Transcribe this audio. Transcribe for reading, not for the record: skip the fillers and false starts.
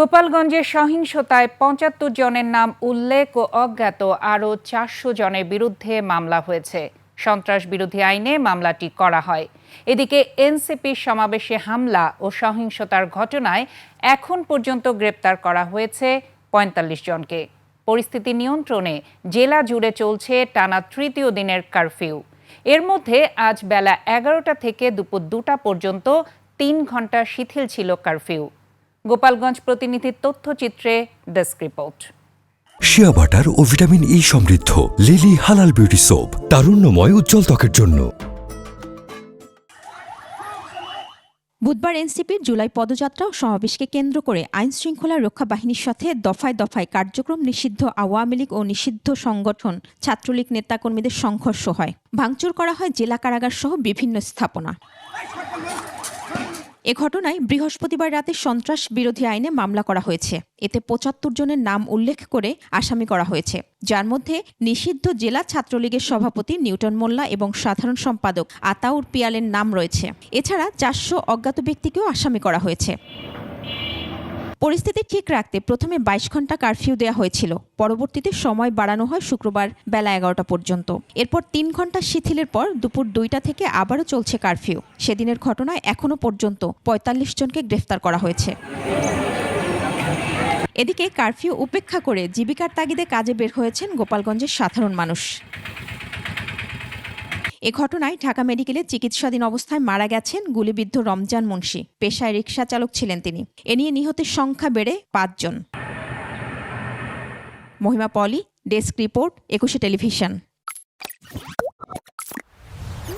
গোপালগঞ্জের সহিংসতায় ৭৫ জনের নাম উল্লেখ ও অজ্ঞাত আরও ৪০০ জনের বিরুদ্ধে মামলা হয়েছে। সন্ত্রাস বিরোধী আইনে মামলাটি করা হয়। এদিকে এনসিপির সমাবেশে হামলা ও সহিংসতার ঘটনায় এখন পর্যন্ত গ্রেপ্তার করা হয়েছে ৪৫ জনকে। পরিস্থিতি নিয়ন্ত্রণে জেলা জুড়ে চলছে টানা তৃতীয় দিনের কারফিউ। এর মধ্যে আজ বেলা ১১টা থেকে দুপুর ২টা পর্যন্ত ৩ ঘণ্টা শিথিল ছিল কারফিউ। গোপালগঞ্জ প্রতিনিধির তথ্যচিত্রে ডেস্ক রিপোর্ট। শিয়া বাটার ও ভিটামিন ই সমৃদ্ধ লিলি হালাল বিউটি সোপ, তারুণ্যময় উজ্জ্বল ত্বকের জন্য। বুধবার এনসিপির জুলাই পদযাত্রা ও সমাবেশকে কেন্দ্র করে আইন শৃঙ্খলা রক্ষা বাহিনীর সাথে দফায় দফায় কার্যক্রম নিষিদ্ধ আওয়ামী লীগ ও নিষিদ্ধ সংগঠন ছাত্রলীগ নেতাকর্মীদের সংঘর্ষ হয়। ভাঙচুর করা হয় জেলা কারাগার সহ বিভিন্ন স্থাপনা। এ ঘটনায় বৃহস্পতিবার রাতে সন্ত্রাস বিরোধী আইনে মামলা করা হয়েছে। এতে ৭৫ জনের নাম উল্লেখ করে আসামি করা হয়েছে, যার মধ্যে নিষিদ্ধ জেলা ছাত্রলীগের সভাপতি নিউটন মোল্লা এবং সাধারণ সম্পাদক আতাউর পিয়ালের নাম রয়েছে। এছাড়া ৪০০ অজ্ঞাত ব্যক্তিকেও আসামি করা হয়েছে। পরিস্থিতি ঠিক রাখতে প্রথমে ২২ ঘণ্টা কারফিউ দেওয়া হয়েছিল। পরবর্তীতে সময় বাড়ানো হয় শুক্রবার বেলা ১১টা পর্যন্ত। এরপর ৩ ঘণ্টা শিথিলের পর দুপুর ২টা থেকে আবারও চলছে কারফিউ। সেদিনের ঘটনায় এখনও পর্যন্ত ৪৫ জনকে গ্রেফতার করা হয়েছে। এদিকে কারফিউ উপেক্ষা করে জীবিকার তাগিদে কাজে বের হয়েছেন গোপালগঞ্জের সাধারণ মানুষ। এ ঘটনায় ঢাকা মেডিকেলে চিকিৎসাধীন অবস্থায় মারা গেছেন গুলিবিদ্ধ রমজান মুন্সি। পেশায় রিকশা চালক ছিলেন তিনি। এ নিয়ে নিহতের সংখ্যা বেড়ে ৫ জন। মহিমা পলি, ডেস্ক রিপোর্ট, ২১ টেলিভিশন।